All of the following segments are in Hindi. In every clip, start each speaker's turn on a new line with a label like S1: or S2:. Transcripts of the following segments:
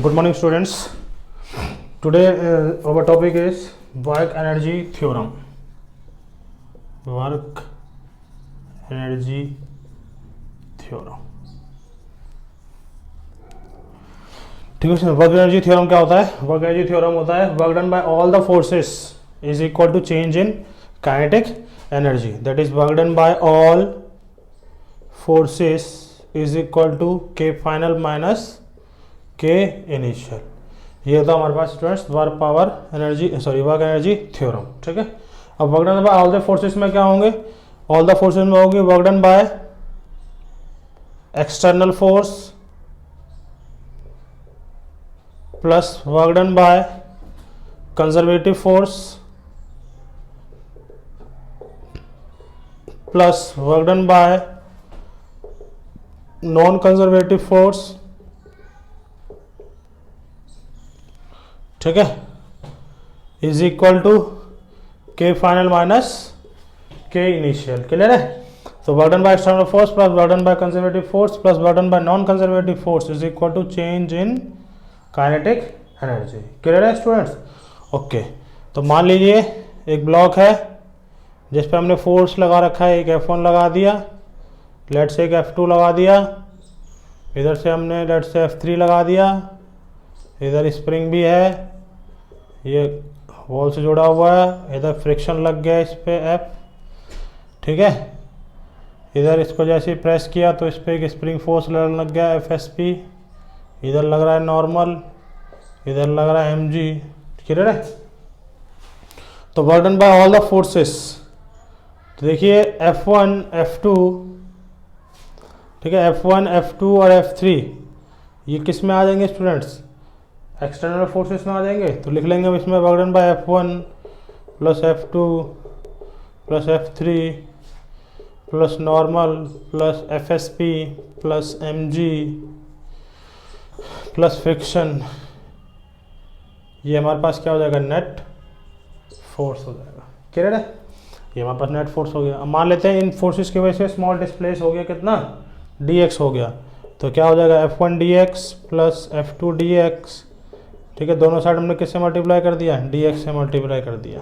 S1: Good morning, students. Today our topic is work energy theorem. Work energy theorem. ठीक है सर, वर्क एनर्जी थ्योरम क्या होता है? वर्क एनर्जी थ्योरम होता है work done by all the forces is equal to change in kinetic energy. That is work done by all forces is equal to K final minus K initial. ये था हमारे पास students work power energy work energy theorem. ठीक है. अब work done by all the forces में क्या होंगे? ऑल द फोर्सेस में होगी work done by external force plus work done by conservative force plus work done by non conservative force. ठीक है. Is equal to K final minus K initial. Clear है? तो work done by external force plus work done by conservative force plus work done by non conservative force is equal to change in kinetic energy. Clear है स्टूडेंट्स? ओके. तो मान लीजिए एक ब्लॉक है जिस पे हमने फोर्स लगा रखा है. एक F1 लगा दिया, लेट से एक F2 लगा दिया, इधर से हमने लेट से F3 लगा दिया, इधर स्प्रिंग भी है, ये वॉल से जुड़ा हुआ है, इधर फ्रिक्शन लग गया इस पे F. ठीक है. इधर इसको जैसे प्रेस किया तो इस पर एक स्प्रिंग फोर्स लग गया FSP. इधर लग रहा है नॉर्मल, इधर लग रहा है mg. क्लियर है? तो work done by all the forces. तो देखिए F1 F2, ठीक है, F1 F2 और F3 ये किस में आ जाएंगे स्टूडेंट्स? एक्सटर्नल फोर्सेस में आ जाएंगे. तो लिख लेंगे इसमें work done bye F1 plus F2 plus F3 plus normal plus FSP plus mg plus friction. ये हमारे पास क्या हो जाएगा? नेट फोर्स हो जाएगा. क्लियर है? ये हमारे पास नेट फोर्स हो गया. अब मान लेते हैं इन फोर्सेस की वजह से स्मॉल डिस्प्लेस हो गया, कितना? dx हो गया. तो क्या हो जाएगा? F1 dx plus F2 dx. ठीक है. दोनों साइड हमने किससे मल्टीप्लाई कर दिया? dx से मल्टीप्लाई कर दिया.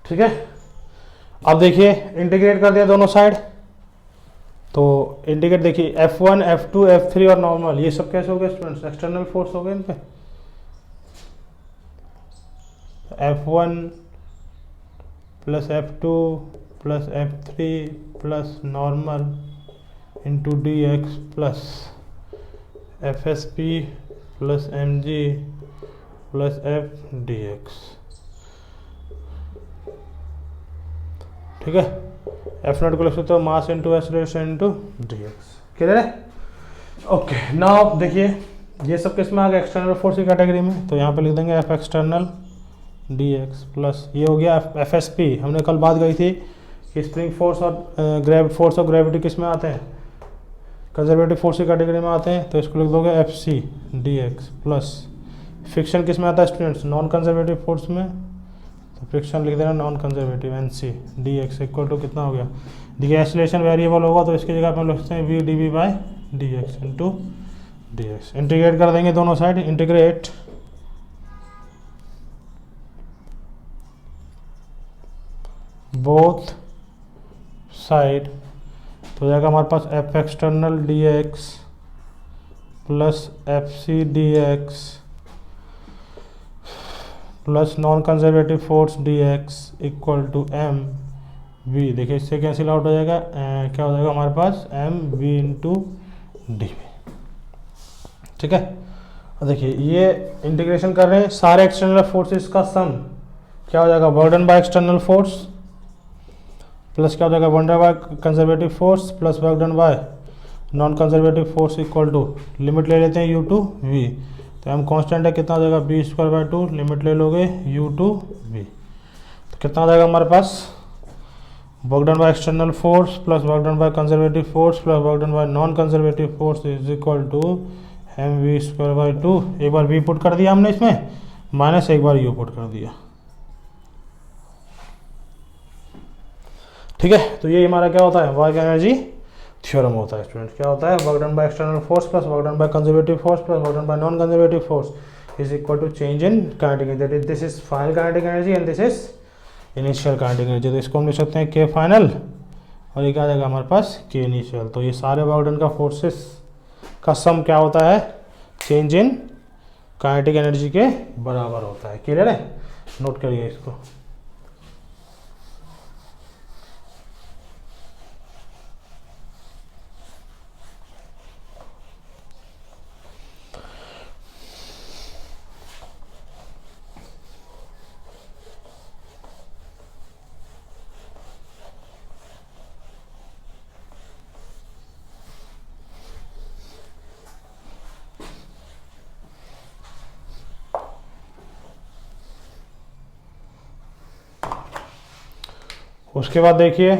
S1: ठीक है. अब देखिए इंटीग्रेट कर दिया दोनों साइड. तो इंटीग्रेट देखिए F1 F2 F3 और नॉर्मल ये सब कैसे हो गए स्टूडेंट्स? एक्सटर्नल फोर्स हो गए इन पे. F1 plus F2 plus F3 plus normal into dx plus FSP plus mg plus f dx. ठीक है. F नॉट को लिख सकते हो mass into acceleration into dx. Clear है? ओके. नाउ देखिए ये सब किस में आ गया? एक्सटर्नल फोर्स की कैटेगरी में. तो यहाँ पे लिख देंगे F एक्सटर्नल dx प्लस ये हो गया FSP. हमने कल बात कही थी कि स्प्रिंग फोर्स और फोर्स और ग्रेविटी किस में आते हैं? कंजर्वेटिव फोर्स की कैटेगरी में आते हैं. तो इसको लिख दोगे FC dx प्लस फ्रिक्शन किस में आता है स्टूडेंट्स? नॉन कंजर्वेटिव फोर्स में. तो फ्रिक्शन लिख देना non conservative NC dx equal to कितना हो गया? देखिए एक्सेलरेशन वेरिएबल होगा तो इसकी जगह पर हम लिख सकते हैं v dv by dx into dx. Integrate कर देंगे दोनों साइड. इंटीग्रेट बोथ साइड तो हो जाएगा हमारे पास F external dx plus FC dx plus non conservative force dx equal to m v. देखिए इससे कैंसिल आउट हो जाएगा. क्या हो जाएगा हमारे पास? m v into D. ठीक है. देखिए ये इंटीग्रेशन कर रहे हैं सारे एक्सटर्नल फोर्सेस का सम क्या हो जाएगा? Work done by external force plus क्या हो जाएगा? Work done by conservative force plus work done by non conservative force equal to limit ले लेते हैं u टू v. तो m कांस्टेंट है, कितना हो जाएगा? b square by 2. लिमिट ले लोगे u टू v. तो कितना हो जाएगा हमारे पास? Work done by external force plus work done by conservative force plus work done by non conservative force is equal to mv square by 2. एक बार v पुट कर दिया हमने इसमें माइनस एक बार यू पुट कर दिया, ठीक है। तो ये हमारा क्या होता है, वर्क एनर्जी थ्योरम होता है स्टूडेंट। क्या होता है, work done by external force plus work done by conservative force plus work done by non conservative force is equal to change in kinetic energy, that is this is final kinetic energy and this is initial kinetic energy. तो इसको हम लिख सकते हैं के फाइनल और ये क्या आ जाएगा हमारे पास के इनिशियल। तो ये सारे वर्क डन का फोर्सेस का सम क्या होता है, चेंज इन काइनेटिक एनर्जी के बराबर होता है। क्लियर है, नोट करिए इसको। उसके बाद देखिए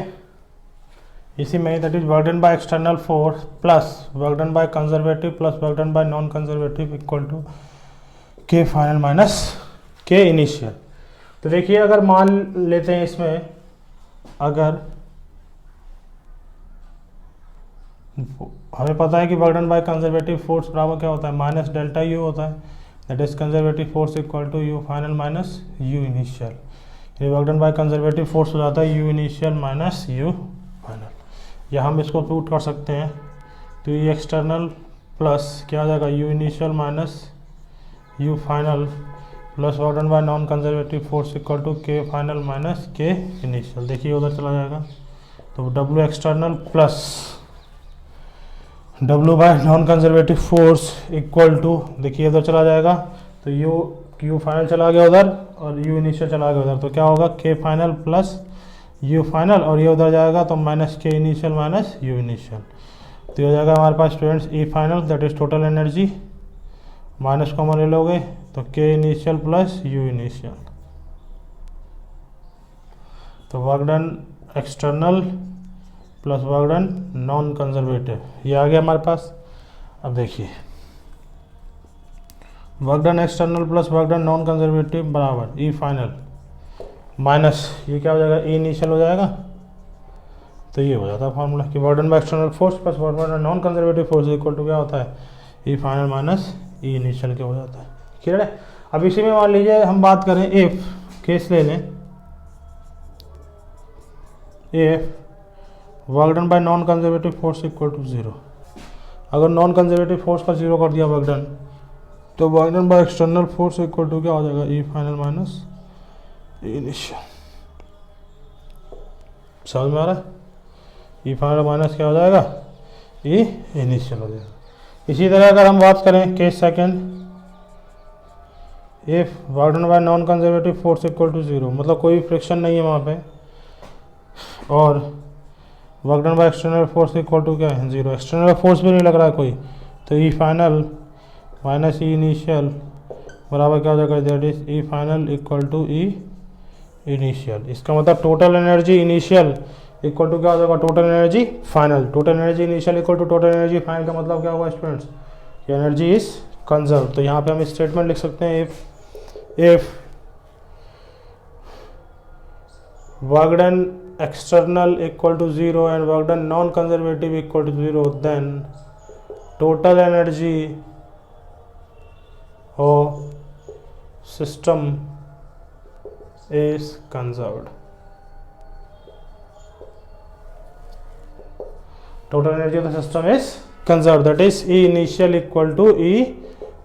S1: इसी में that is work done by external force plus work done by conservative plus work done by non conservative equal to K final minus K initial. तो देखिए अगर मान लेते हैं इसमें, अगर हमें पता है कि work done by conservative force बराबर क्या होता है, माइनस डेल्टा यू होता है, that is conservative force equal to U final minus U initial. ये work done by conservative force हो जाता है U initial minus U final. या हम इसको पुट कर सकते हैं तो ये एक्सटर्नल प्लस क्या आ जाएगा U initial minus U final plus work done by non conservative force equal to K final minus K initial. देखिए उधर चला जाएगा तो W external plus W by non conservative force equal to, देखिए उधर चला जाएगा तो यू फाइनल चला गया उधर और यू इनिशियल चला गया उधर, तो क्या होगा के फाइनल प्लस यू फाइनल और ये उधर जाएगा तो minus K initial minus U initial. तो ये हो जाएगा हमारे पास students E final that is total energy, minus common ले लोगे तो K initial plus U initial. तो work done external plus work done non conservative ये आ गया हमारे पास। अब देखिए work done external plus work done non conservative बराबर ई फाइनल माइनस ये क्या हो जाएगा ई इनिशियल हो जाएगा। तो ये हो जाता है फॉर्मूला कि work done by external force plus work done non conservative force equal to क्या होता है E final minus E initial के हो जाता है। क्लियर है। अब इसी में मान लीजिए हम बात करें इफ केस ले लें, if work done by non conservative force equal to zero, अगर नॉन कंजर्वेटिव फोर्स का जीरो कर दिया वर्क डन तो work done by external force equal to क्या हो जाएगा E final minus E initial. समझ में आ रहा है, ई फाइनल माइनस क्या हो जाएगा ई इनिशियल हो जाएगा। इसी तरह अगर हम बात करें case second, if work done by non conservative force equal to zero, मतलब कोई फ्रिक्शन नहीं है वहाँ पे और work done by external force equal to क्या है जीरो, एक्सटर्नल फोर्स भी नहीं लग रहा है कोई, तो E final minus E initial बराबर क्या हो जाएगा that is E final equal to E initial. इसका मतलब total energy initial equal to क्या हो जाएगा total energy final. Total energy initial equal to total energy final का मतलब क्या होगा स्टूडेंट्स, एनर्जी इज कंजर्व। तो यहाँ पे हम स्टेटमेंट लिख सकते हैं if work done external equal to zero and work done non conservative equal to zero then total energy of system is conserved. Total energy of the system is conserved, that is E initial equal to E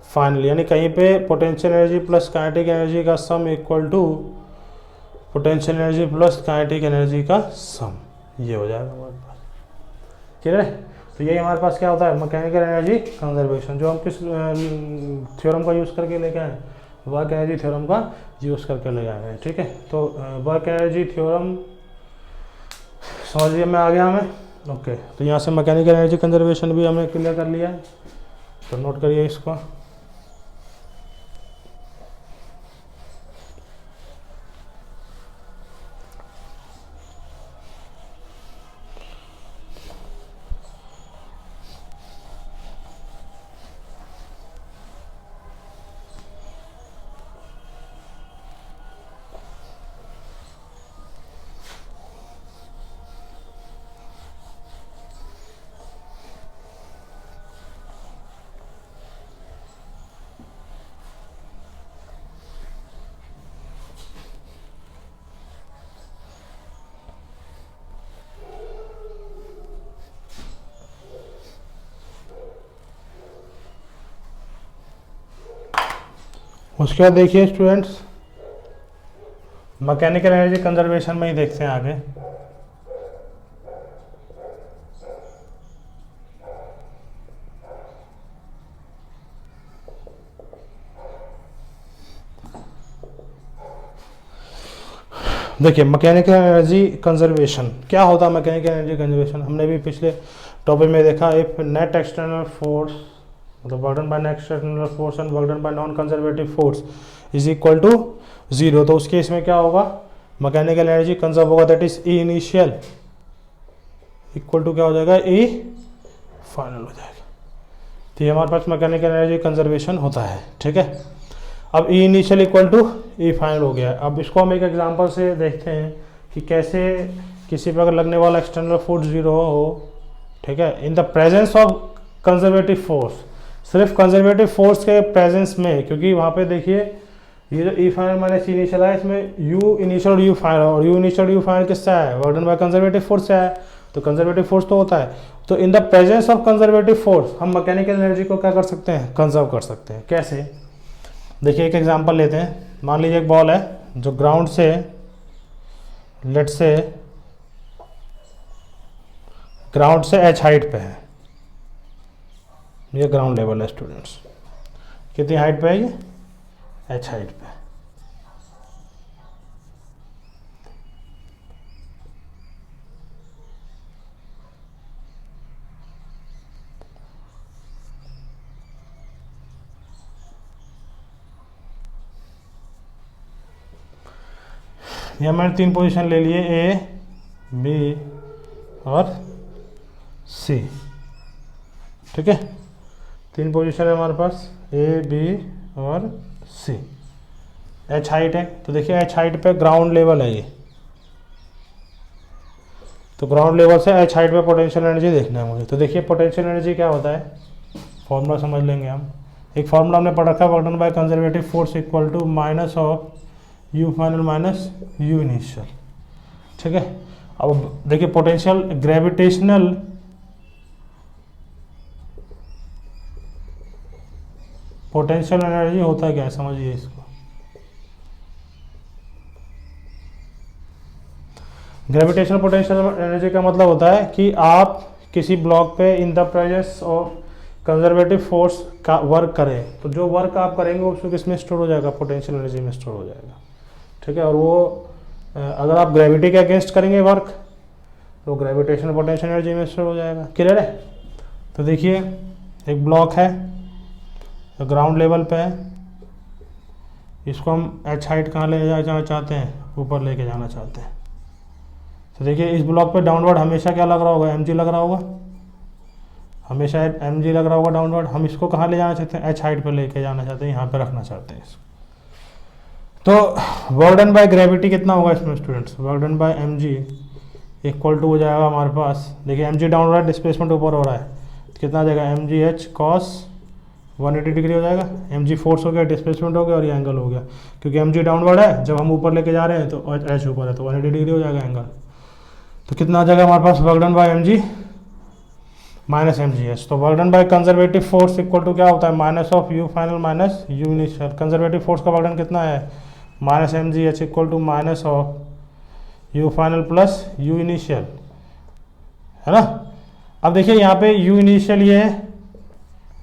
S1: final, यानी कहीं पे potential energy plus kinetic energy का sum equal to potential energy plus kinetic energy का सम, ये हो जाएगा हमारे पास। क्लियर है। तो यही हमारे पास क्या होता है मैकेनिकल एनर्जी कंजर्वेशन, जो हम किस थ्योरम का यूज़ करके लेके आए, वर्क एनर्जी थ्योरम का यूज़ करके ले आए हैं। ठीक है, तो वर्क एनर्जी थ्योरम समझिए में आ गया हमें। ओके, तो यहाँ से मैकेनिकल एनर्जी कंजर्वेशन भी हमने क्लियर कर लिया है, तो नोट करिए इसको। उसके बाद देखिए स्टूडेंट्स, मैकेनिकल एनर्जी कंजर्वेशन में ही देखते हैं आगे। देखिए मैकेनिकल एनर्जी कंजर्वेशन क्या होता है। मैकेनिकल एनर्जी कंजर्वेशन हमने भी पिछले टॉपिक में देखा। इफ नेट एक्सटर्नल फोर्स मतलब work done by net external force and work done by non conservative force is equal to 0, तो उस केस में क्या होगा, मैकेनिकल एनर्जी कंजर्व होगा, that is E initial equal to क्या हो जाएगा, ई फाइनल हो जाएगा। तो ये हमारे पास मैकेनिकल एनर्जी कंजर्वेशन होता है। ठीक है, अब E initial equal to E final हो गया है। अब इसको हम एक एग्जांपल से देखते हैं कि कैसे किसी पर अगर लगने वाला एक्सटर्नल फोर्स 0 हो, ठीक है, in the presence of conservative force, सिर्फ कंजर्वेटिव फोर्स के प्रेजेंस में, क्योंकि वहाँ पे देखिए ये जो ई फाइनल माइनस इनिशियल है इसमें यू इनिशियल और यू फाइनल, और यू इनिशियल और यू फाइनल किससे है, बर्डन बाय कंजर्वेटिव फोर्स से है, तो कंजर्वेटिव फोर्स तो होता है। तो in the presence of conservative force हम मैकेनिकल एनर्जी को क्या कर सकते हैं, कंजर्व कर सकते हैं। कैसे, देखिए एक एग्जांपल लेते हैं। मान लीजिए एक बॉल है जो ग्राउंड से लेट से ग्राउंड से h हाइट पे है, ये ग्राउंड लेवल है स्टूडेंट्स, कितनी हाइट पे है ये, h हाइट पे। यहाँ मैंने 3 पोजीशन ले लिए, ए बी और सी। ठीक है, 3 पोजीशन है हमारे पास, ए बी और सी। एच हाइट है, तो देखिए एच हाइट पे ग्राउंड लेवल है ये, तो ग्राउंड लेवल से एच हाइट पे पोटेंशियल एनर्जी देखना है मुझे। तो देखिए पोटेंशियल एनर्जी क्या होता है, फॉर्मूला समझ लेंगे हम। एक फॉर्मूला हमने पढ़ रखा है, work done by conservative force equal to minus of U final minus U initial. ठीक है, अब देखिए पोटेंशियल ग्रेविटेशनल पोटेंशियल एनर्जी होता है क्या, समझिए इसको। ग्रेविटेशनल पोटेंशियल एनर्जी का मतलब होता है कि आप किसी ब्लॉक पे in the presence of conservative force का वर्क करें, तो जो वर्क आप करेंगे उसको किस में स्टोर हो जाएगा, पोटेंशियल एनर्जी में स्टोर हो जाएगा। ठीक है, और वो अगर आप ग्रेविटी के अगेंस्ट करेंगे वर्क तो ग्रेविटेशनल पोटेंशियल एनर्जी में स्टोर हो जाएगा। क्लियर है। तो देखिए एक ब्लॉक है तो ग्राउंड लेवल पे है, इसको हम एच हाइट कहाँ ले जाना चाहते हैं, ऊपर लेके जाना चाहते हैं। तो देखिए इस ब्लॉक पे डाउनवर्ड हमेशा क्या लग रहा होगा, एम जी लग रहा होगा, हमेशा एम जी लग रहा होगा डाउनवर्ड। हम इसको कहाँ ले जाना चाहते हैं, एच हाइट पे लेके जाना चाहते हैं, यहाँ पे रखना चाहते हैं इसको। तो बर्डन बाय ग्रेविटी कितना होगा इसमें students, work done by M G equal to हो जाएगा हमारे पास, देखिए एम जी डाउन हो रहा है, डिस्प्लेसमेंट ऊपर हो रहा है, तो कितना आ जाएगा, M G H cos 180 degree हो जाएगा। एम जी फोर्स हो गया, डिस्प्लेसमेंट हो गया और ये एंगल हो गया, क्योंकि एम जी डाउनवर्ड है, जब हम ऊपर लेके जा रहे हैं तो एच ऊपर है, तो 180 डिग्री हो जाएगा एंगल। तो कितना आ जाएगा हमारे पास, work done by M G minus M G H. तो work done by conservative force equal to क्या होता है, minus of U final minus U initial. Conservative force का बर्डन कितना है, minus M G H equal to minus of U final plus U initial, है ना। अब देखिए यहाँ पे यू इनिशियल ये है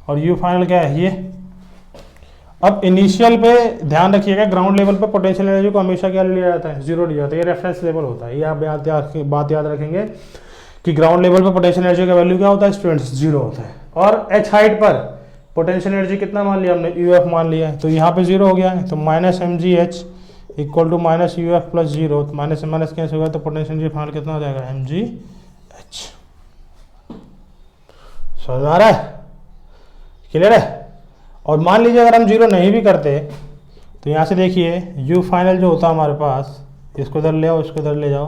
S1: और यू फाइनल क्या है, ये। अब इनिशियल पे ध्यान रखिएगा, ग्राउंड लेवल पे पोटेंशियल एनर्जी को हमेशा क्या लिया जाता है, 0 लिया जाता है, ये रेफरेंस लेवल होता है। ये आप बात याद रखेंगे कि ग्राउंड लेवल पे पोटेंशियल एनर्जी का वैल्यू क्या होता है स्टूडेंट्स, 0 होता है। और एच हाइट पर पोटेंशियल एनर्जी कितना मान लिया हमने, यू एफ मान लिया है, तो यहाँ पे 0 हो गया है, तो minus M G H equal to minus U F plus 0, तो माइनस से माइनस कैसे होगा, तो पोटेंशियल एनर्जी फाइनल कितना हो जाएगा, एम जी एच। समझ में आ रहा है, क्लियर है। और मान लीजिए अगर हम 0 नहीं भी करते तो यहाँ से देखिए u फाइनल जो होता है हमारे पास, इसको इधर ले आओ, इसको इधर ले जाओ,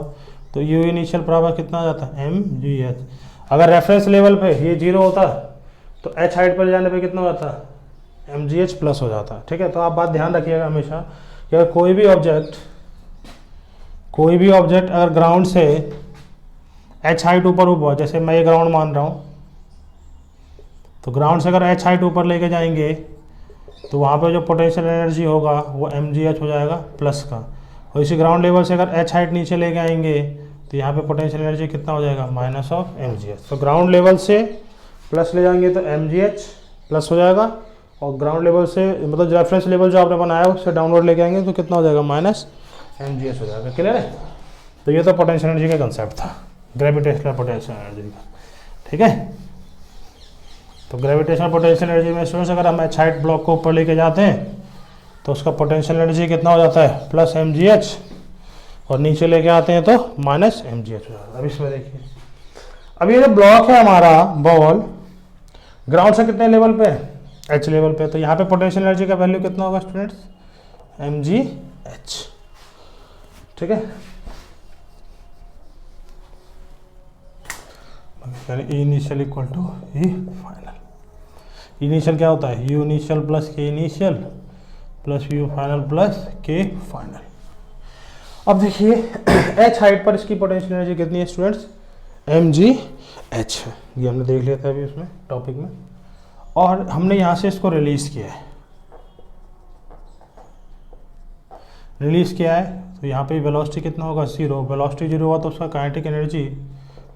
S1: तो u इनिशियल बराबर कितना आ जाता है, एम जी एच। अगर रेफरेंस लेवल पे ये 0 होता तो h हाइट पर जाने पे कितना हो जाता, एम जी एच प्लस हो जाता। ठीक है, तो आप बात ध्यान रखिएगा हमेशा कि अगर कोई भी ऑब्जेक्ट अगर ग्राउंड से h हाइट ऊपर हुआ, जैसे मैं ये ग्राउंड मान रहा हूँ, तो ग्राउंड से अगर h हाइट ऊपर लेके जाएंगे तो वहाँ पे जो पोटेंशियल एनर्जी होगा वो mgh हो जाएगा प्लस का, और इसी ग्राउंड लेवल से अगर h हाइट नीचे लेके आएंगे तो यहाँ पे पोटेंशियल एनर्जी कितना हो जाएगा माइनस ऑफ mgh। तो ग्राउंड लेवल से प्लस ले जाएंगे तो mgh प्लस हो जाएगा, और ग्राउंड लेवल से मतलब रेफरेंस लेवल जो आपने बनाया उससे डाउनवर्ड लेके आएंगे तो कितना हो जाएगा माइनस mgh हो जाएगा। क्लियर है? तो ये तो पोटेंशियल एनर्जी का कंसेप्ट था, ग्रेविटेशनल पोटेंशियल एनर्जी का। ठीक है, तो ग्रेविटेशनल पोटेंशियल एनर्जी में स्टूडेंट्स अगर हम h हाइट ब्लॉक को ऊपर लेके जाते हैं तो उसका पोटेंशियल एनर्जी कितना हो जाता है प्लस mgh, और नीचे लेके आते हैं तो माइनस mgh हो जाता है। अब इसमें देखिए, अब ये जो ब्लॉक है हमारा बॉल ग्राउंड से कितने लेवल पे है, h लेवल पे, तो यहाँ पे पोटेंशियल एनर्जी का वैल्यू कितना होगा स्टूडेंट्स mgh। ठीक है, यानी E initial equal to E final. Initial क्या होता है, U initial plus K initial plus U final plus K final. अब देखिए h हाइट पर इसकी पोटेंशियल एनर्जी कितनी है स्टूडेंट्स mgh है, ये हमने देख लिया था अभी उसमें टॉपिक में, और हमने यहाँ से इसको रिलीज किया है, तो यहाँ पे वेलोसिटी कितना होगा 0, वेलोसिटी 0 हुआ तो उसका काइनेटिक एनर्जी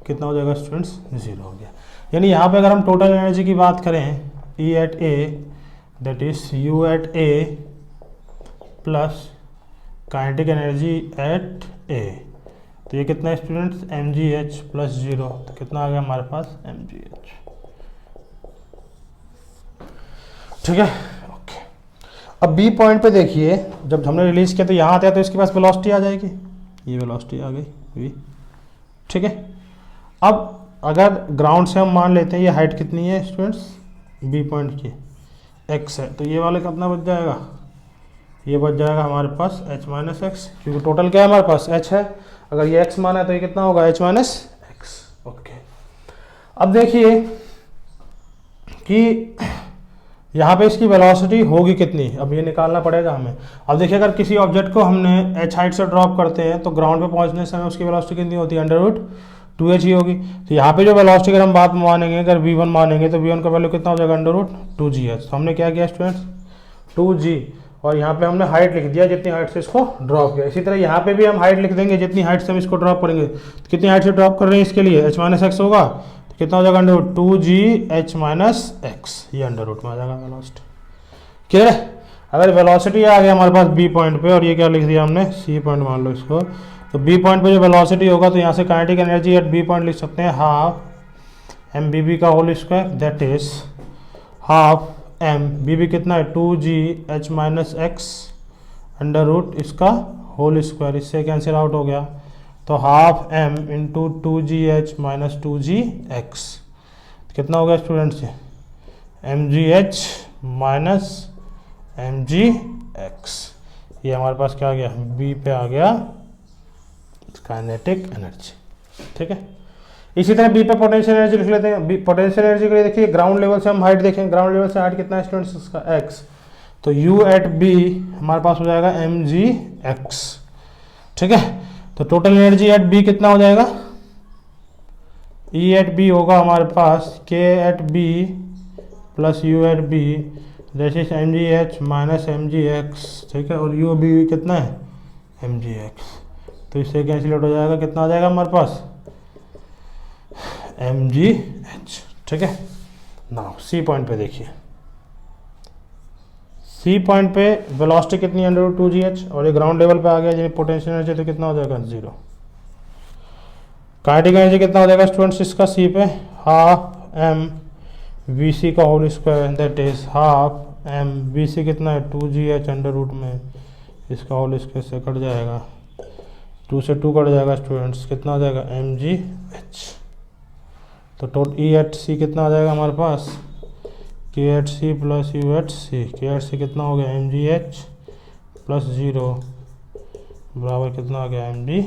S1: कितना हो जाएगा स्टूडेंट्स 0 हो गया। यानी यहाँ पे अगर हम टोटल एनर्जी की बात करें E at A that is U at A plus kinetic energy at A, तो ये कितना है स्टूडेंट्स mgh प्लस 0, तो कितना आ गया हमारे पास mgh। ठीक है, ओके। अब बी पॉइंट पे देखिए, जब हमने रिलीज किया तो यहाँ आता है तो इसके पास वेलोसिटी आ जाएगी, ये वेलोसिटी आ गई v। ठीक है, अब अगर ग्राउंड से हम मान लेते हैं ये हाइट कितनी है स्टूडेंट्स बी पॉइंट की x है, तो ये वाले कितना बच जाएगा, ये बच जाएगा हमारे पास h माइनस एक्स, क्योंकि टोटल क्या है हमारे पास h है, अगर ये x माना है तो ये कितना होगा h माइनस एक्स। ओके, अब देखिए कि यहाँ पे इसकी वेलोसिटी होगी कितनी, अब ये निकालना पड़ेगा हमें। अब देखिए अगर किसी ऑब्जेक्ट को हमने h हाइट से ड्रॉप करते हैं तो ग्राउंड पे पहुँचने से हमें उसकी वेलोसिटी कितनी होती है √2h ही होगी। तो यहाँ पे जो वेलोसिटी अगर हम बात मानेंगे, अगर v1 मानेंगे तो v1 का वैल्यू कितना हो जाएगा √2gh। तो हमने क्या किया स्टूडेंट्स 2g, और यहाँ पे हमने हाइट लिख दिया जितनी हाइट से इसको ड्रॉप किया। इसी तरह यहाँ पे भी हम हाइट लिख देंगे जितनी हाइट से हम इसको ड्रॉप करेंगे, तो कितनी हाइट से ड्रॉप कर रहे हैं इसके लिए h माइनस एक्स होगा, तो कितना हो जाएगा √2gh माइनस एक्स, ये √में आ जाएगा वेलोसिटी। क्लियर है? अगर वेलोसिटी आ गया हमारे पास बी पॉइंट पे, और ये क्या लिख दिया हमने सी पॉइंट मान लो इसको, तो बी पॉइंट पे जो वेलोसिटी होगा तो यहाँ से kinetic energy at B point लिख सकते हैं हाफ एम बी बी का whole square, that is half M B B कितना है 2gh माइनस एक्स √ इसका होल स्क्वायर, इससे कैंसिल आउट हो गया, तो half M into 2gh minus 2gx कितना हो गया स्टूडेंट्स mgh माइनस mgx। ये हमारे पास क्या आ गया बी पे आ गया काइनेटिक एनर्जी। ठीक है, इसी तरह बी पे पोटेंशियल एनर्जी लिख लेते हैं। पोटेंशियल एनर्जी के लिए देखिए ग्राउंड लेवल से हम हाइट देखें, ग्राउंड लेवल से हाइट कितना है स्टूडेंट्स इसका x, तो u एट बी हमारे पास हो जाएगा mgx। ठीक है, तो टोटल एनर्जी एट बी कितना हो जाएगा E एट बी होगा हमारे पास k at B plus u at B that is mgh minus mgx। ठीक है, और u बी कितना है mgx, तो इससे कैंसिल आउट हो जाएगा, कितना आ जाएगा हमारे पास mgh। ठीक है, नाउ सी पॉइंट पे देखिए, सी पॉइंट पे वेलोसिटी कितनी है √2gh, और ये ग्राउंड लेवल पे आ गया, जिसमें पोटेंशियल एनर्जी तो कितना हो जाएगा 0। काइनेटिक एनर्जी कितना हो जाएगा स्टूडेंट्स इसका सी पे हाफ एम वी सी का whole square, that is half M V C कितना है 2gh √ में इसका होल स्क्वायर से कट जाएगा, 2 से 2 कट जाएगा स्टूडेंट्स, कितना हो जाएगा mgh। तो टोटल E एट सी कितना आ जाएगा हमारे पास K at C plus U at C, K at C कितना हो गया mgh प्लस 0 बराबर कितना आ गया mgh।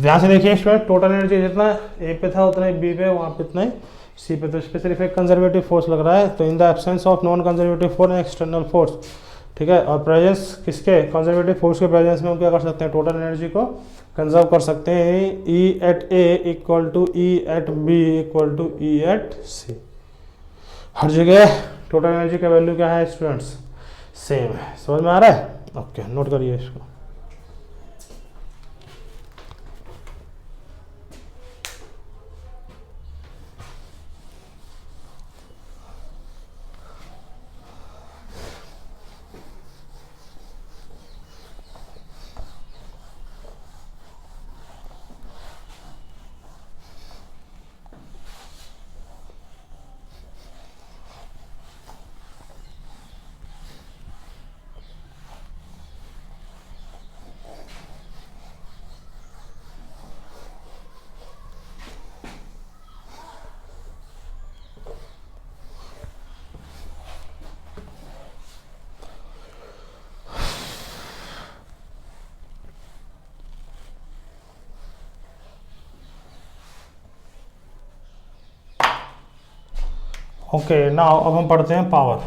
S1: ध्यान से देखिए स्टूडेंट, टोटल एनर्जी जितना ए पे था उतना ही बी पे, वहाँ पे इतना ही सी पे, तो इस पर सिर्फ एक कंजर्वेटिव फोर्स लग रहा है। तो in the absence of non conservative force and external force, ठीक है, और प्रेजेंस किसके कंजर्वेटिव फोर्स के प्रेजेंस में हम क्या कर सकते हैं टोटल एनर्जी को कंजर्व कर सकते हैं। E at A equal to E at B equal to E at C, हर जगह टोटल एनर्जी का वैल्यू क्या है स्टूडेंट्स, सेम है। समझ में आ रहा है? ओके, नोट करिए इसको। ओके ना, अब हम पढ़ते हैं पावर।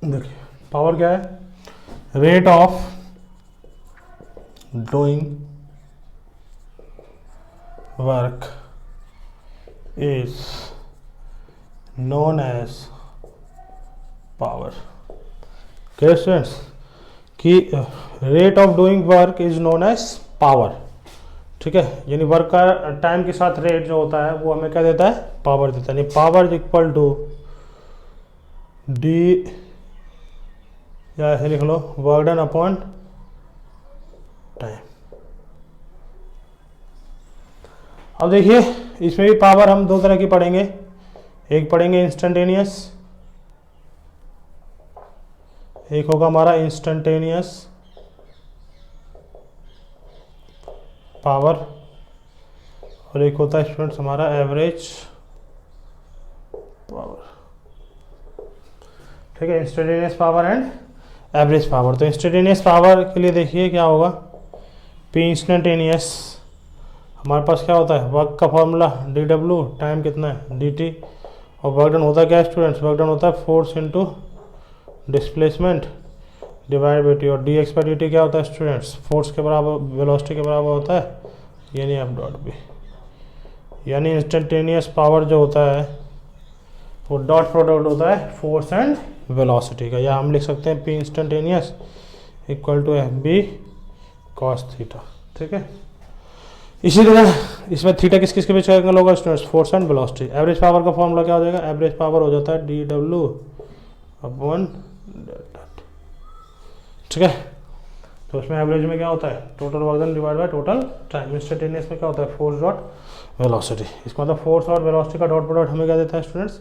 S1: देखिए पावर क्या है, rate of doing work is known as power. क्या स्टूडेंट्स कि rate of doing work is known as power, ठीक है। यानी वर्क का टाइम के साथ रेट जो होता है वो हमें क्या देता है, पावर देता है। यानी power is equal to D, या ऐसे लिख लो, वर्क डन अपॉन टाइम। अब देखिए इसमें भी पावर हम दो तरह की पढ़ेंगे, एक पढ़ेंगे इंस्टेंटेनियस, एक होगा हमारा इंस्टेंटेनियस पावर, और एक होता है स्टूडेंट्स हमारा एवरेज पावर, ठीक है। Instantaneous power and average power. तो इंस्टेंटेनियस पावर के लिए देखिए क्या होगा, पी इंस्टेंटेनियस हमारे पास क्या होता है, वर्क का फॉर्मूला डी डब्ल्यू, टाइम कितना है डी टी, और वर्क डन होता है क्या स्टूडेंट्स, वर्क डन होता है force into displacement divide by T, और D X by D T क्या होता है स्टूडेंट्स, फोर्स के बराबर वेलोसिटी के बराबर होता है, यानी एफ डॉट बी। यानी इंस्टेंटेनियस पावर जो होता है वो डॉट प्रोडक्ट होता है फोर्स एंड वेलोसिटी का, या हम लिख सकते हैं P instantaneous equal to F B cos theta, ठीक है। इसी तरह इसमें थीटा किस किस के बीच एंगल होगा students, force and velocity. Average power का फॉर्मूला क्या हो जाएगा, एवरेज पावर हो जाता है डी डब्ल्यू अपॉन डेल्टा, ठीक है। तो उसमें एवरेज में क्या होता है, total work done divide by total time. Instantaneous में क्या होता है, फोर्स डॉट वेलोसिटी। इसका मतलब फोर्स और वेलोसिटी का डॉट प्रोडक्ट हमें क्या देता है स्टूडेंट्स,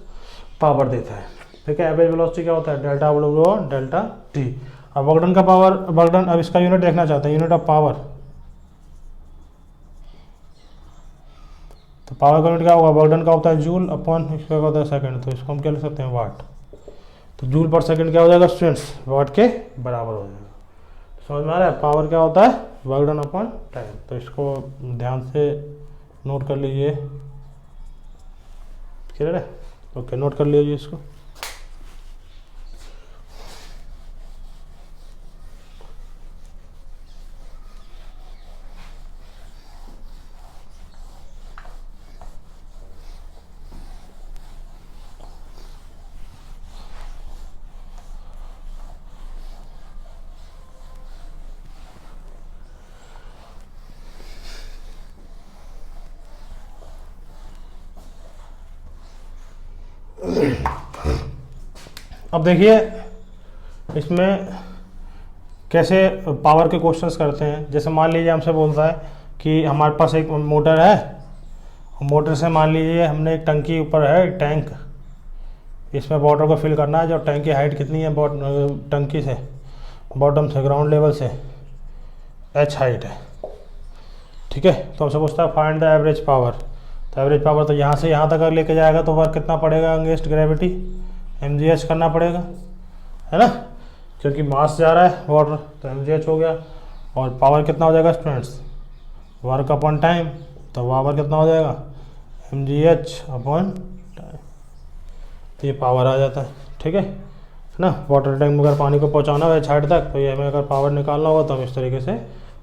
S1: पावर देता है, ठीक है। एवरेज वेलोसिटी क्या होता है, डेल्टा डब्ल्यू और डेल्टा टी। अब वर्क डन का पावर, वर्क डन, अब इसका यूनिट देखना चाहते हैं, यूनिट ऑफ पावर। तो पावर का यूनिट क्या होगा, वर्क डन का होता है जूल अपॉन इसका होता है सेकंड, तो इसको हम क्या लिख सकते हैं वाट। तो जूल पर सेकंड क्या हो जाएगा स्टूडेंट्स, वाट के बराबर हो जाएगा। समझ में आ रहा है, पावर क्या होता है, वर्क डन अपॉन टाइम। तो इसको ध्यान से नोट कर लीजिए, क्लियर है? ओके, नोट कर लीजिए इसको। अब देखिए इसमें कैसे पावर के क्वेश्चंस करते हैं। जैसे मान लीजिए हमसे बोलता है कि हमारे पास एक मोटर है, मोटर से मान लीजिए हमने एक टंकी ऊपर है, एक टैंक, इसमें वाटर को फिल करना है। जो टैंक की हाइट कितनी है, टंकी से बॉटम से ग्राउंड लेवल से h हाइट है, ठीक है। तो हमसे पूछता है फाइंड द एवरेज पावर। तो एवरेज पावर तो यहाँ से यहाँ तक अगर लेके जाएगा तो वर्क कितना पड़ेगा अगेंस्ट ग्रेविटी, mgh करना पड़ेगा, है ना, क्योंकि मास जा रहा है वाटर, तो mgh हो गया। और पावर कितना हो जाएगा स्टूडेंट्स, वर्क अपॉन टाइम, तो पावर कितना हो जाएगा mgh अपॉन टाइम, तो ये पावर आ जाता है, ठीक है ना। वाटर टैंक में अगर पानी को पहुंचाना है हाइट तक, तो ये हमें अगर पावर निकालना होगा तो हम इस तरीके से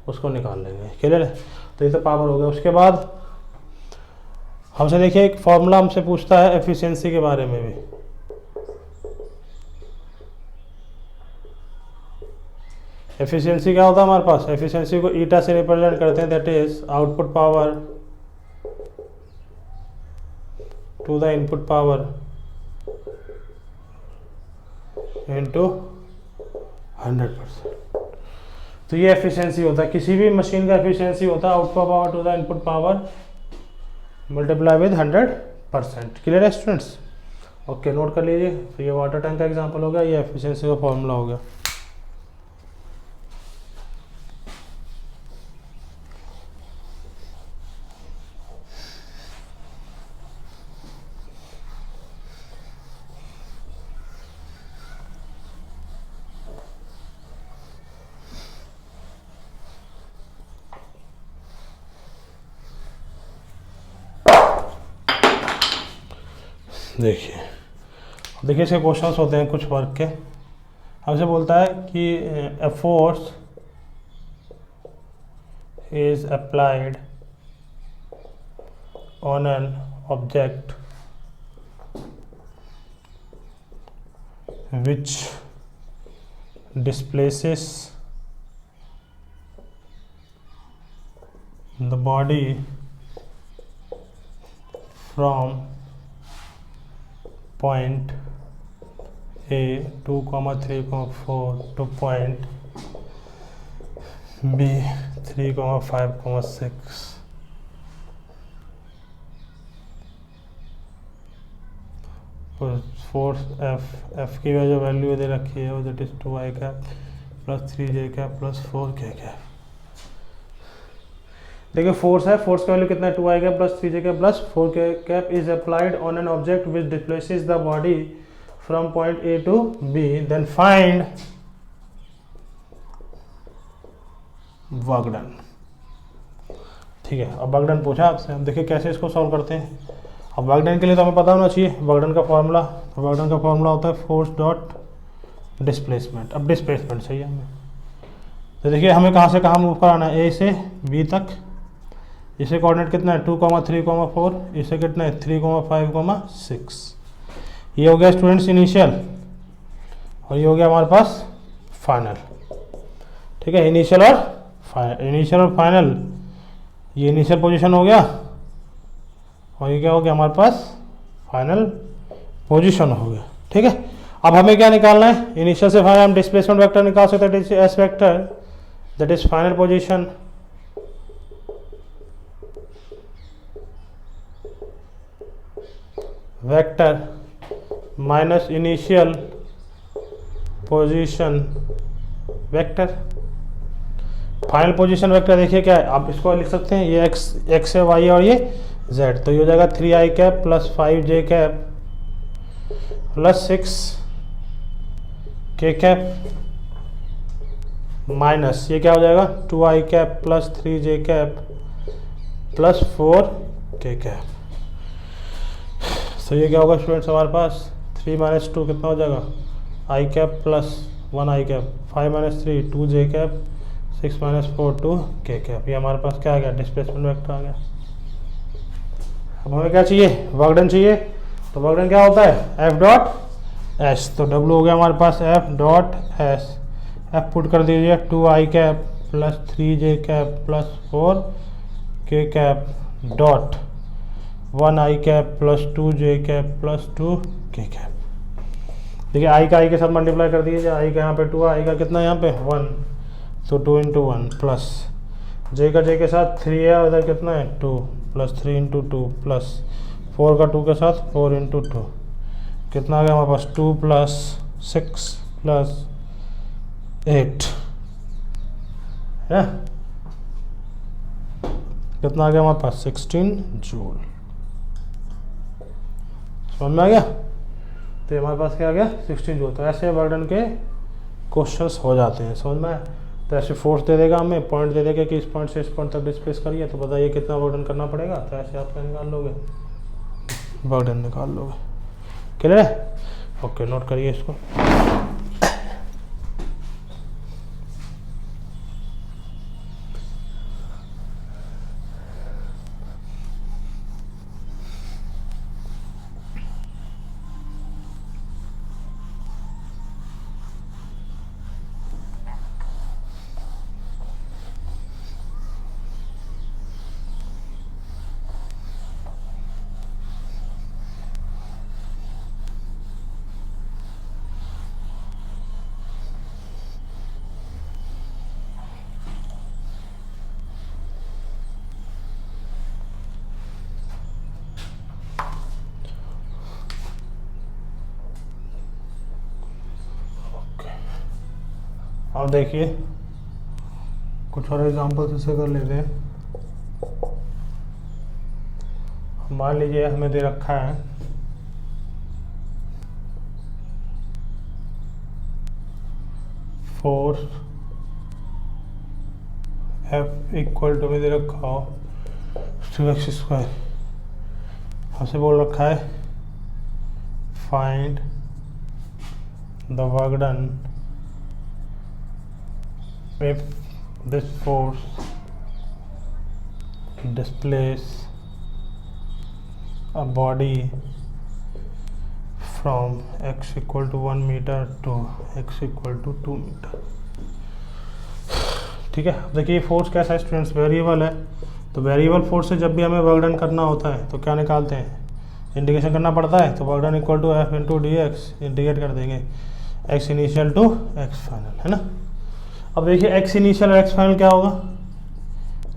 S1: उसको निकाल लेंगे, क्लियर है। तो ये तो पावर हो गया। उसके बाद हमसे देखिए एक फॉर्मूला हमसे पूछता है एफिशिएंसी के बारे में भी। एफिशिएंसी क्या होता है हमारे पास, एफिशिएंसी को ईटा से रिप्रेजेंट करते हैं, that is output power to the input power into 100%। तो ये एफिशिएंसी होता है, किसी भी मशीन का एफिशिएंसी होता है output power to the input power multiply with 100%। Clear है स्टूडेंट्स? ओके, नोट कर लीजिए। तो ये वाटर टैंक का एग्जांपल हो गया, ये एफिशिएंसी का फॉर्मूला हो गया। देखिए इसके क्वेश्चंस होते हैं कुछ वर्क के। हमसे बोलता है कि a force is applied on an object which displaces the body from point A 2, 3, 4 to point B 3, 5, 6। Force F की जो वैल्यू दे रखी है वो that is 2i cap plus 3j cap plus 4k cap. देखिए फोर्स है, फोर्स का वैल्यू कितना है 2i cap plus 3j cap plus 4k cap is applied on an object which displaces the body from point A to B, then find work done. ठीक है, अब वर्क डन पूछा आपसे, अब देखिए कैसे इसको सॉल्व करते हैं। अब वर्क डन के लिए तो हमें पता होना चाहिए वर्क डन का फॉर्मूला। तो वर्क डन का फॉर्मूला होता है फोर्स डॉट डिस्प्लेसमेंट। अब डिस्प्लेसमेंट चाहिए हमें, तो देखिए हमें कहाँ से कहाँ मूव कराना है, A से B तक। इसे कोऑर्डिनेट कितना है 2, 3, 4, इसे कितना है 3, 5, 6। ये हो गया स्टूडेंट्स इनिशियल और ये हो गया हमारे पास फाइनल। ठीक है, इनिशियल और फाइनल। ये इनिशियल पोजीशन हो गया और ये क्या हो गया हमारे पास फाइनल पोजीशन हो गया। ठीक है, अब हमें क्या निकालना है, इनिशियल से फाइनल हम डिस्प्लेसमेंट वेक्टर निकाल सकते हैं, S vector that is final position vector minus initial position vector. Final position vector देखिए क्या है, आप इसको लिख सकते हैं, ये x है, y और ये z। तो ये हो जाएगा 3i cap plus 5j cap plus 6k cap minus ये क्या हो जाएगा 2i cap plus 3j cap plus 4k cap. तो ये क्या होगा स्टूडेंट्स हमारे पास 3 - 2 कितना हो जाएगा i cap plus 1i cap, 5 - 3 2j cap, 6 - 4 2k cap. ये हमारे पास क्या आ गया डिस्प्लेसमेंट वेक्टर आ गया। अब हमें क्या चाहिए वर्क डन चाहिए, तो वर्क डन क्या होता है F डॉट एस। तो W हो गया हमारे पास F dot S. F put कर दीजिए 2i cap plus 3j cap plus 4k cap dot 1i cap plus 2j cap plus 2k cap. देखिए i का i के साथ मल्टीप्लाई कर दीजिए, i का यहाँ पे 2 है, i का कितना यहाँ पे 1, तो 2 × 1 प्लस j का j के साथ 3 है, उधर कितना है 2 प्लस 3 × 2 प्लस 4 का 2 के साथ 4 × 2 कितना आ गया हमारे पास 2 प्लस 6 प्लस 8 है, कितना आ गया हमारे पास 16 जूल। समझ में आ गया? तो हमारे पास क्या आ गया 16 जूल। तो ऐसे वर्क डन के क्वेश्चंस हो जाते हैं, समझ में? तो ऐसे फोर्स दे देगा हमें, पॉइंट दे देगा कि इस पॉइंट से इस पॉइंट तक डिस्प्लेस करिए, तो बताइए कितना वर्क डन करना पड़ेगा। तो ऐसे आप क्या निकाल लोगे, वर्क डन निकाल लोगे। क्लियर है? ओके, नोट करिए इसको। अब देखिए कुछ और एग्जांपल्स इसे कर लेते हैं। मान लीजिए हमें दे रखा है फोर्स F इक्वल टू में दे रखा हो 2x²। हमसे बोल रखा है find the work done if this force displaces a body from x equal to 1 meter to x equal to 2 meter। ठीक है, देखिए फोर्स कैसा है स्टूडेंट्स, वेरिएबल है। तो वेरिएबल फोर्स से जब भी हमें वर्क डन करना होता है तो क्या निकालते हैं, इंटीग्रेशन करना पड़ता है। तो work done equal to F into D X, integrate कर देंगे X initial to X final, है ना। अब देखिए एक्स इनिशियल और एक्स फाइनल क्या होगा,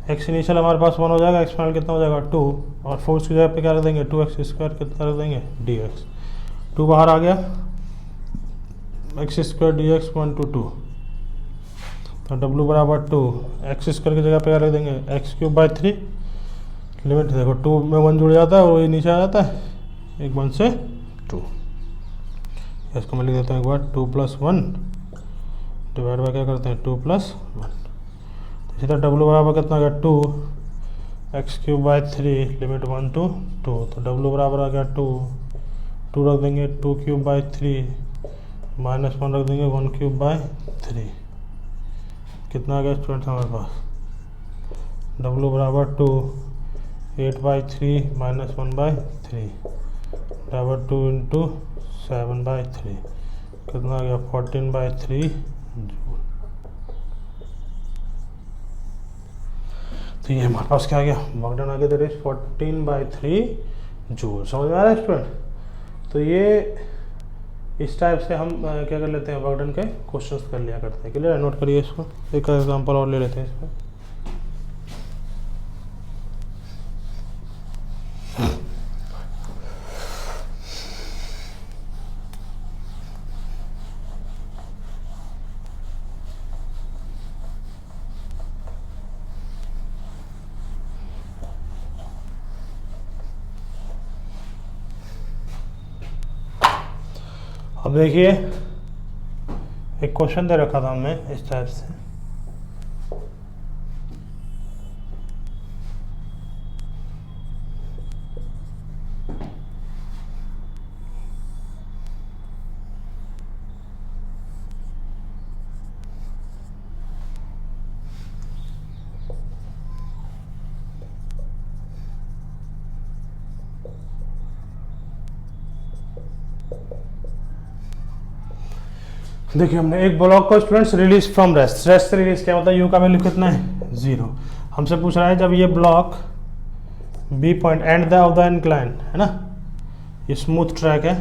S1: एक्स इनिशियल हमारे पास 1 हो जाएगा, एक्स फाइनल कितना हो जाएगा 2, और फोर्स की जगह पे क्या रख देंगे 2x² कितना रख देंगे dx, 2 बाहर आ गया, x² dx 1 to 2, तो w बराबर 2, x² की जगह पे क्या रख देंगे x³/3, लिमिट देखो 2 में 1 जुड़ जाता है और वही नीचे आ जाता है, एक 1 से 2, इसको मैं लिख देता हूँ एक बार 2 + 1 डिवाइड बाय क्या करते हैं 2 + 1। इसी तरह w बराबर कितना आ गया 2, x³/3 लिमिट 1 to 2, तो w बराबर आ गया 2 रख देंगे 2³/3 -1 रख देंगे 1³/3, कितना आ गया स्टूडेंट्स हमारे पास, w बराबर 2 8/3 -1/3 बराबर 2 × 7/3, कितना आ गया 14/3 जूल। तो ये हमारे पास क्या आ गया, वर्क डन आ गया, दैट इज 14/3 जूल। समझ में आ रहा है स्टूडेंट। तो ये इस टाइप से हम क्या कर लेते हैं, वर्क डन के क्वेश्चंस कर लिया करते हैं। क्लियर है, नोट करिए इसको। एक एग्जांपल और ले लेते हैं इसमें। अब देखिए एक क्वेश्चन दे रखा था हमने इस टाइप से, देखिए हमने एक ब्लॉक को students release from rest, rest से रिलीज क्या होता है, यू का वैल्यू कितना है 0। हमसे पूछ रहा है जब ये block B point end of the incline है ना, ये स्मूथ ट्रैक है,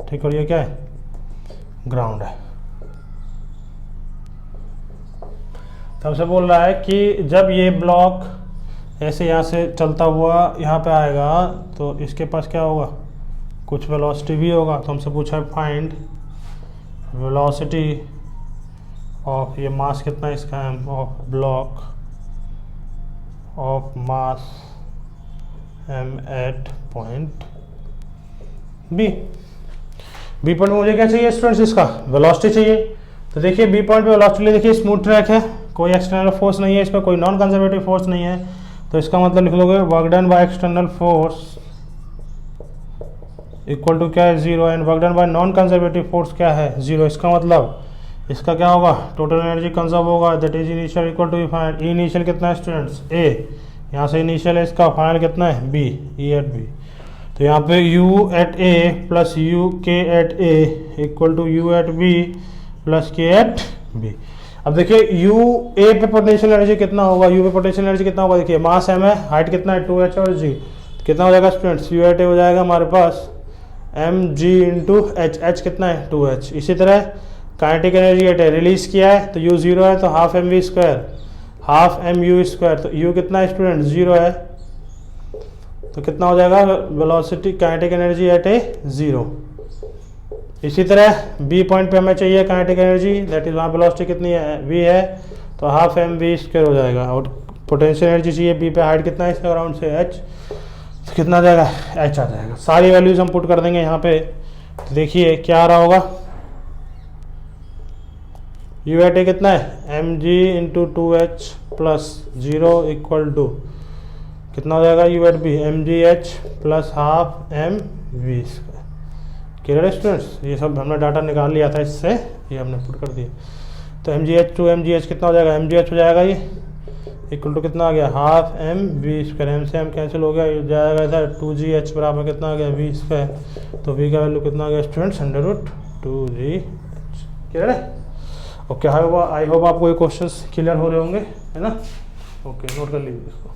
S1: ठीक, और ये क्या है ग्राउंड है। तो हमसे बोल रहा है कि जब ये ब्लॉक ऐसे यहाँ से चलता हुआ यहाँ पे आएगा तो इसके पास क्या होगा, कुछ वेलोसिटी भी होगा। तो हमसे पूछा है फाइंड वेलोसिटी ऑफ, ये मास कितना है इसका है, of block of mass m at point B. B point में मुझे क्या चाहिए स्टूडेंट्स, इसका वेलोसिटी चाहिए। तो देखिए बी पॉइंट पे वेलोसिटी देखिए स्मूथ ट्रैक है, कोई एक्सटर्नल फोर्स नहीं है, इस पर कोई नॉन कंजर्वेटिव फोर्स नहीं है। तो इसका मतलब लिख लोगे work done by external force equal to क्या है 0, and work done by non conservative force क्या है 0। इसका मतलब इसका क्या होगा, टोटल एनर्जी कंजर्व होगा, that is initial equal to final. E initial कितना है स्टूडेंट्स a, यहाँ से इनिशियल है, इसका फाइनल कितना है b, e एट b। तो यहाँ पे u at a plus u k at a equal to u at b plus k at b। अब देखिए u a पे पोटेंशियल एनर्जी कितना होगा, u पे पोटेंशियल एनर्जी कितना होगा, देखिए मास m है, हाइट कितना है 2h और g, कितना हो जाएगा स्टूडेंट्स, u एट a हो जाएगा हमारे पास mg इंटू h कितना है 2h। इसी तरह काइनेटिक एनर्जी एट है, रिलीज किया है तो u 0 है, तो half mv square half mu square, तो u कितना है स्टूडेंट 0 है, तो कितना हो जाएगा वेलोसिटी काइनेटिक एनर्जी एट ए 0, इसी तरह बी पॉइंट पे हमें चाहिए काइनेटिक एनर्जी, दैट इज वहाँ वेलोसिटी कितनी है, वी है, तो हाफ एम वी स्क्वायर हो जाएगा। और पोटेंशियल एनर्जी चाहिए बी पे, हाइट कितना है इसका ग्राउंड से एच, तो कितना आ जाएगा, एच आ जाएगा। सारी वैल्यूज हम पुट कर देंगे यहाँ पे, तो देखिए क्या आ रहा होगा, यू एट ए कितना है M G into two H plus zero equal to कितना हो जाएगा, U at B M G H plus half M V square. Clear students, ये सब हमने डाटा निकाल लिया था इससे, ये हमने पुट कर दिया। तो M G H to M G H कितना हो जाएगा, एम जी एच हो जाएगा ये इक्वल टू कितना आ गया, half M V square, M से एम कैंसिल हो गया, ये जाएगा इधर टू जी एच बराबर कितना आ गया, वी स्क्वायर। तो वी का वैल्यू कितना आ गया students, under root two G H. Clear है? ओके, आई होप आपको ये क्वेश्चंस क्लियर हो रहे होंगे, है ना? ओके, नोट कर लीजिए इसको।